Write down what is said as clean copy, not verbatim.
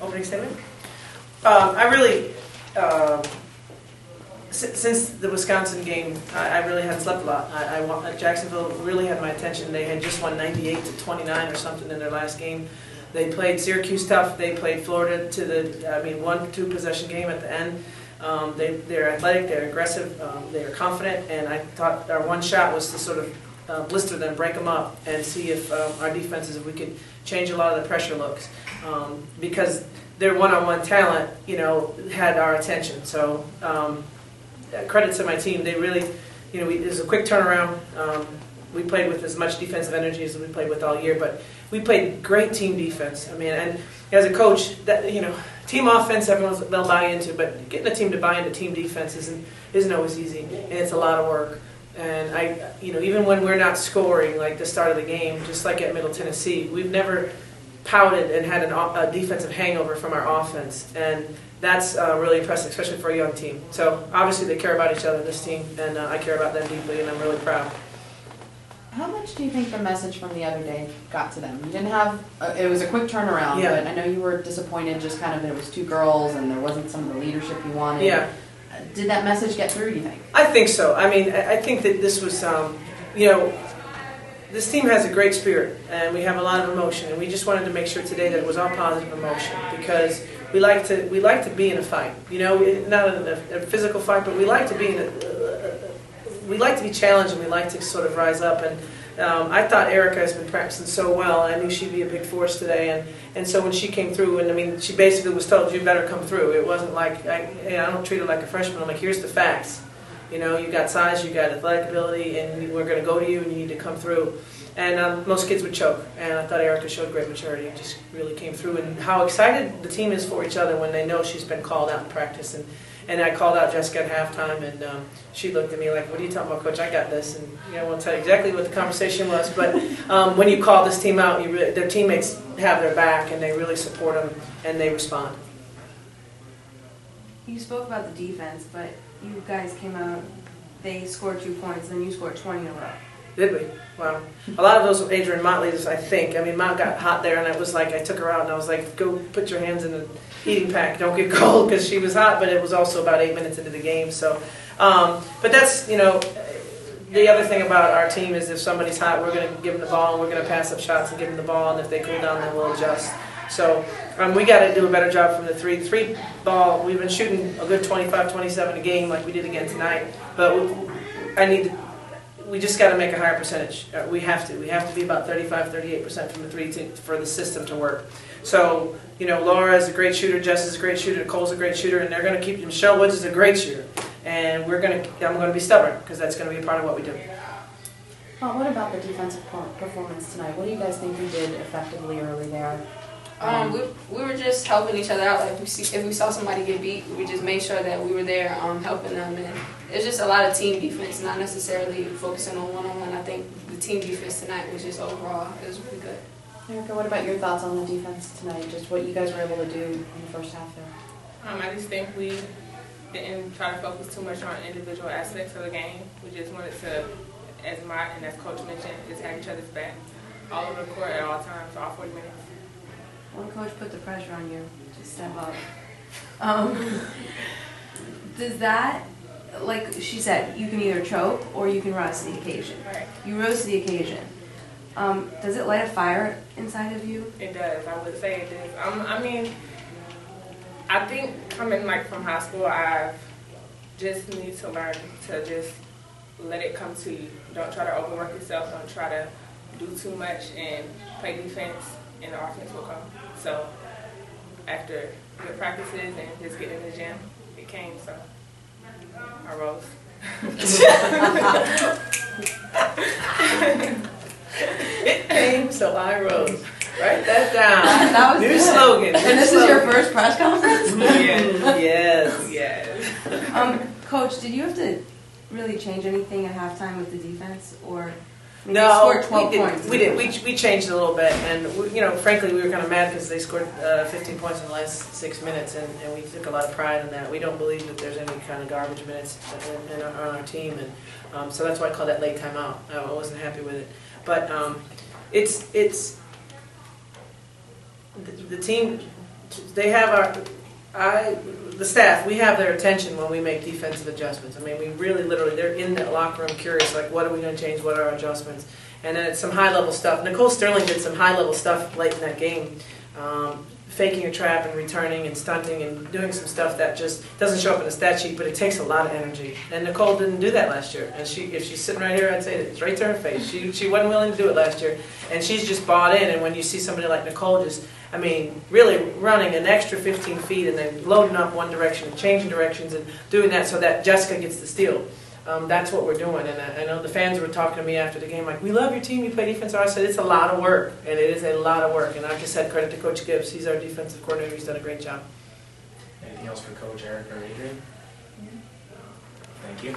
Opening statement? I really, since the Wisconsin game, I really hadn't slept a lot. Jacksonville really had my attention. They had just won 98-29 or something in their last game. They played Syracuse tough. They played Florida to the, 1-2 possession game at the end. They're athletic, they're aggressive, they're confident, and I thought our one shot was to sort of blister them, break them up, and see if our defenses, if we could change a lot of the pressure looks. Because their one-on-one talent, had our attention. So credit to my team. They really, it was a quick turnaround. We played with as much defensive energy as we played with all year, but we played great team defense. And as a coach, team offense they'll buy into, but getting a team to buy into team defense isn't always easy, and it's a lot of work. And even when we're not scoring, like the start of the game, just like at Middle Tennessee, we've never pouted and had a defensive hangover from our offense, and that's really impressive, especially for a young team. So obviously they care about each other, this team, and I care about them deeply, and I'm really proud. How much do you think the message from the other day got to them? You didn't have, it was a quick turnaround, yeah. But I know you were disappointed just kind of, there was 2 girls and there wasn't some of the leadership you wanted. Yeah. Did that message get through, do you think? I think so. I think that this was, this team has a great spirit, and we have a lot of emotion, and we just wanted to make sure today that it was all positive emotion, because we like to be in a fight. Not in a physical fight, but we like to be we like to be challenged, and we like to sort of rise up. And I thought Erykah has been practicing so well. I knew she'd be a big force today, and so when she came through, and she basically was told, you better come through. It wasn't like, I don't treat her like a freshman. I'm like, here's the facts. You got size, you got athletic ability, and we're going to go to you, and you need to come through. And most kids would choke, and I thought Erykah showed great maturity and just really came through. And how excited the team is for each other when they know she's been called out in practice. And I called out Jessica at halftime, and she looked at me like, what are you talking about, Coach? I got this. And I won't tell you exactly what the conversation was, but when you call this team out, their teammates have their back, and they really support them, and they respond. You spoke about the defense, but you guys came out, they scored 2 points, then you scored 20 in a row. Did we? Wow. A lot of those were Adrienne Motley's, I think. Mom got hot there, and it was like, I took her out, and I was like, go put your hands in the heating pack. Don't get cold, because she was hot, but it was also about 8 minutes into the game. So, but that's, the other thing about our team is if somebody's hot, we're going to give them the ball, and we're going to pass up shots and give them the ball, and if they cool down, then we'll adjust. So we got to do a better job from the three ball. We've been shooting a good 25-27 a game like we did again tonight, but we just got to make a higher percentage. We have to. We have to be about 35-38% from the three for the system to work. So, Laura is a great shooter, Jess is a great shooter, Cole's a great shooter, and they're going to keep. Michelle Woods is a great shooter, and I'm going to be stubborn, because that's going to be a part of what we do. Well, what about the defensive performance tonight? What do you guys think you did effectively early there? We were just helping each other out. Like if we saw somebody get beat, we just made sure that we were there helping them. And it's just a lot of team defense, not necessarily focusing on one-on-one. I think the team defense tonight was just overall, it was really good. Erykah, what about your thoughts on the defense tonight? Just what you guys were able to do in the first half there? I just think we didn't try to focus too much on individual aspects of the game. We just wanted to, as Mott and as Coach mentioned, just have each other's back all over the court at all times, all 40 minutes. When Coach put the pressure on you to step up, does that, like she said, you can either choke or you can rise to the occasion. Right. You rose to the occasion. Does it light a fire inside of you? It does. I would say it does. I think coming from high school, I just need to learn to just let it come to you. Don't try to overwork yourself. Don't try to do too much and play defense, and the offense will come. So after good practices and just getting in the gym, it came. So I rose. It came, so I rose. Write that down. That was new good. slogan. And this is your first press conference? Yes. Coach, did you have to really change anything at halftime with the defense, or? No, they scored 12 points. We did. We changed a little bit, and frankly, we were kind of mad because they scored 15 points in the last 6 minutes, and we took a lot of pride in that. We don't believe that there's any kind of garbage minutes on our team, and so that's why I called that late timeout. I wasn't happy with it, but it's the team they have the staff, we have their attention when we make defensive adjustments. I mean, we really, literally, they're in the locker room curious, like, what are we going to change, what are our adjustments? And then it's some high-level stuff. Nicole Sterling did some high-level stuff late in that game, faking a trap and returning and stunting and doing some stuff that just doesn't show up in the stat sheet, but it takes a lot of energy. And Nicole didn't do that last year. And if she's sitting right here, I'd say it's right to her face. She wasn't willing to do it last year, and she's just bought in. And when you see somebody like Nicole just, I mean, really running an extra 15 feet and then loading up one direction and changing directions and doing that so that Jessica gets the steal. That's what we're doing, and I know the fans were talking to me after the game like, we love your team, you play defense. I said, it's a lot of work, and it is a lot of work. And like I said, credit to Coach Gibbs. He's our defensive coordinator. He's done a great job. Anything else for Coach, Erykah, or Adrienne? Thank you.